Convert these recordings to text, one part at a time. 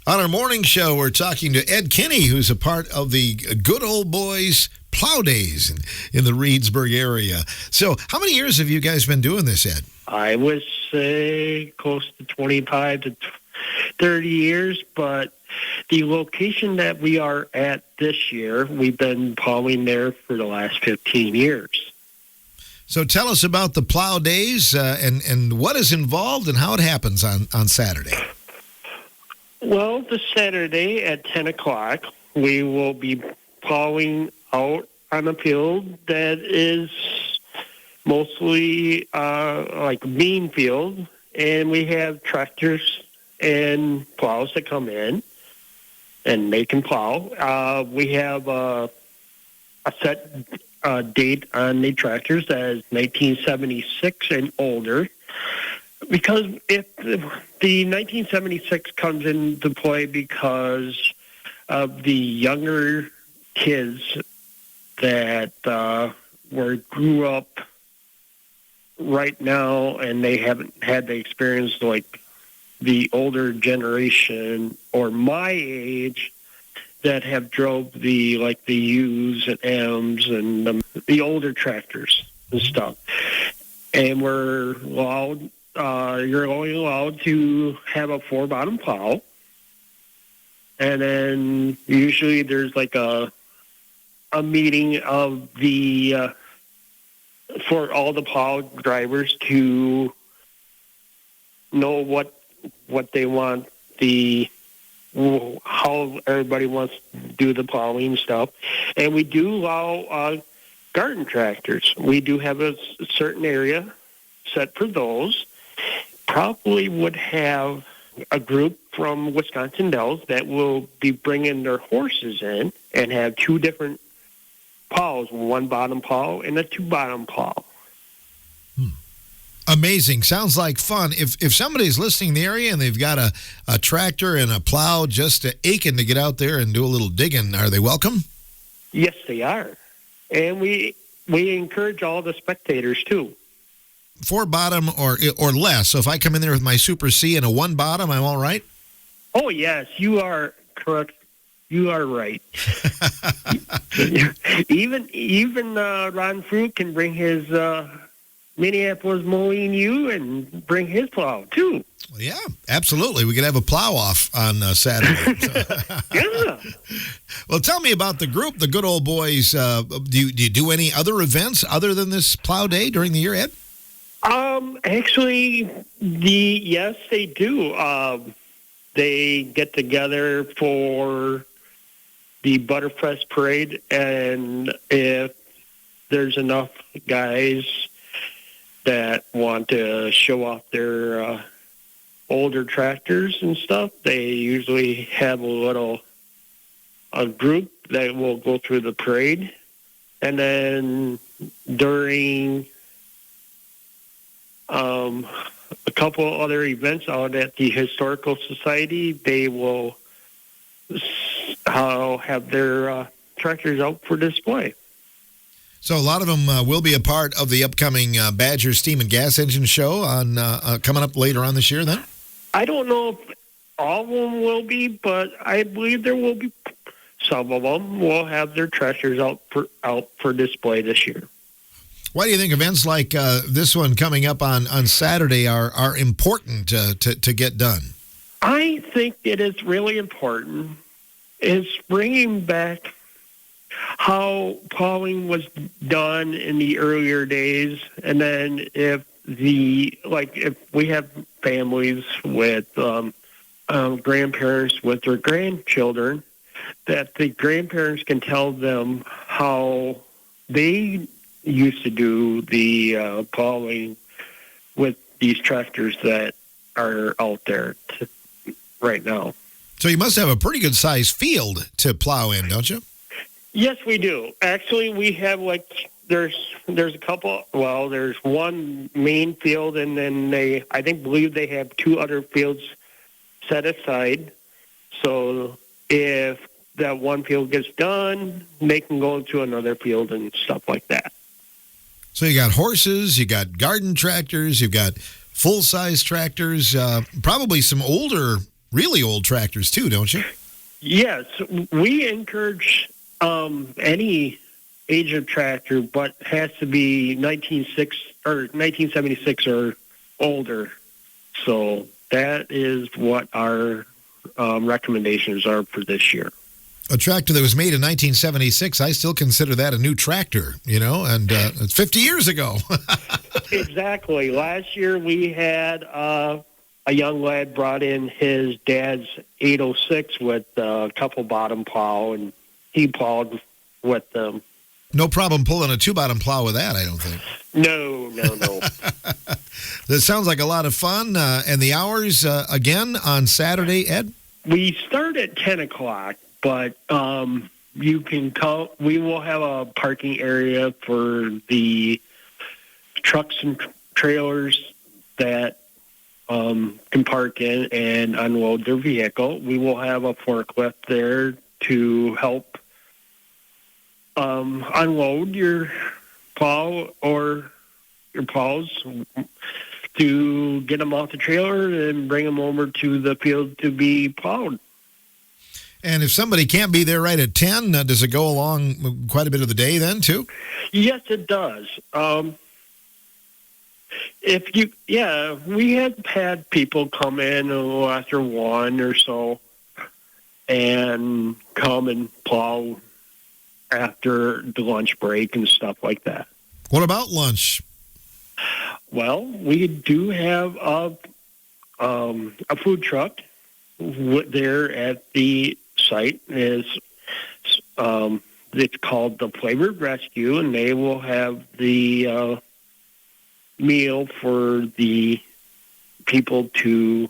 On our morning show, we're talking to Ed Kinney, who's a part of the Good Ole Boys Plow Days in the Reedsburg area. So how many years have you guys been doing this, Ed? I would say close to 25 to 30 years, but the location that we are at this year, we've been plowing there for the last 15 years. So tell us about the Plow Days and what is involved and how it happens on Saturday. Well, this Saturday at 10 o'clock, we will be plowing out on a field that is mostly like a bean field, and we have tractors and plows that come in, and they can plow. We have a set date on the tractors that is 1976 and older. Because if the 1976 comes into play because of the younger kids that grew up right now and they haven't had the experience like the older generation or my age that have drove the U's and M's and the older tractors and stuff. And we're allowed. You're only allowed to have a 4-bottom plow, and then usually there's like a meeting of the for all the plow drivers to know what they want, how everybody wants to do the plowing stuff. And we do allow garden tractors. We do have a certain area set for those. Probably would have a group from Wisconsin Dells that will be bringing their horses in and have 2 different plows, 1-bottom plow and a 2-bottom plow. Amazing. Sounds like fun. If somebody's listening in the area and they've got a tractor and a plow just aching to get out there and do a little digging, are they welcome? Yes, they are. And we encourage all the spectators, too. 4-bottom or less. So if I come in there with my Super C and a 1-bottom, I'm all right? Oh, yes, you are correct. You are right. even Ron Fruit can bring his Minneapolis Moline U and bring his plow, too. Well, yeah, absolutely. We could have a plow off on Saturday. Yeah. Well, tell me about the group, the Good Ole Boys. Do you do any other events other than this plow day during the year, Ed? Actually, yes, they do. They get together for the Butterfest Parade, and if there's enough guys that want to show off their older tractors and stuff, they usually have a group that will go through the parade, and then during a couple other events out at the Historical Society, they will have their tractors out for display. So a lot of them will be a part of the upcoming Badger Steam and Gas Engine Show on coming up later on this year, then? I don't know if all of them will be, but I believe there will be some of them will have their tractors out for display this year. Why do you think events like this one coming up on Saturday are important to get done? I think it is really important. It's bringing back how plowing was done in the earlier days, and then if we have families with grandparents with their grandchildren, that the grandparents can tell them how they used to do the plowing with these tractors that are out there right now. So you must have a pretty good sized field to plow in, don't you? Yes, we do. Actually, we have there's a couple. Well, there's one main field, and then believe they have 2 other fields set aside. So if that one field gets done, they can go into another field and stuff like that. So you got horses, you got garden tractors, you've got full-size tractors, probably some older really old tractors too, don't you? Yes, we encourage any age of tractor, but has to be 1976 or older. So that is what our recommendations are for this year. A tractor that was made in 1976, I still consider that a new tractor, and it's 50 years ago. Exactly. Last year we had a young lad brought in his dad's 806 with a couple bottom plow, and he plowed with them. No problem pulling a 2-bottom plow with that, I don't think. No. That sounds like a lot of fun. And the hours, again, on Saturday, Ed? We start at 10 o'clock, but you can call. We will have a parking area for the trucks and trailers that can park in and unload their vehicle. We will have a forklift there to help unload your plow or your plows to get them off the trailer and bring them over to the field to be plowed. And if somebody can't be there right at 10, does it go along quite a bit of the day then, too? Yes, it does. We have had people come in after 1 or so and come and plow after the lunch break and stuff like that. What about lunch? Well, we do have a food truck there at the site. It's called the Flavored Rescue, and they will have the meal for the people to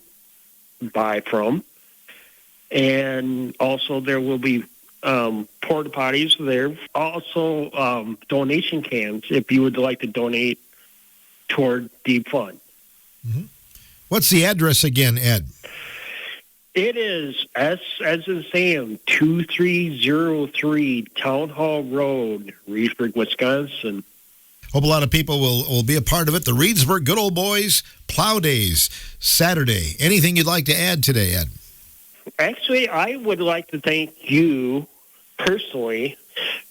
buy from. And also there will be porta potties there. Also donation cans if you would like to donate toward the fund. Mm-hmm. What's the address again, Ed? It is S as in Sam, 2303 Town Hall Road, Reedsburg, Wisconsin. Hope a lot of people will be a part of it. The Reedsburg Good Ole Boys Plow Days, Saturday. Anything you'd like to add today, Ed? Actually, I would like to thank you personally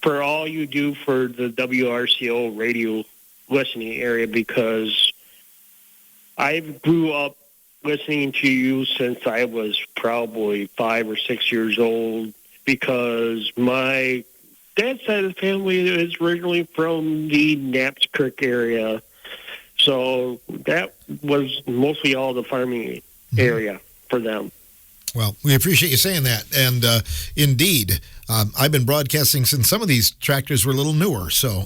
for all you do for the WRCO radio listening area, because I grew up listening to you since I was probably 5 or 6 years old, because my dad's side of the family is originally from the Knapp's Creek area. So that was mostly all the farming area for them. Well, we appreciate you saying that. And indeed, I've been broadcasting since some of these tractors were a little newer. So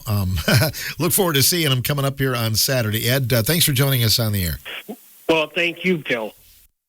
look forward to seeing them coming up here on Saturday. Ed, thanks for joining us on the air. Well, thank you, Phil.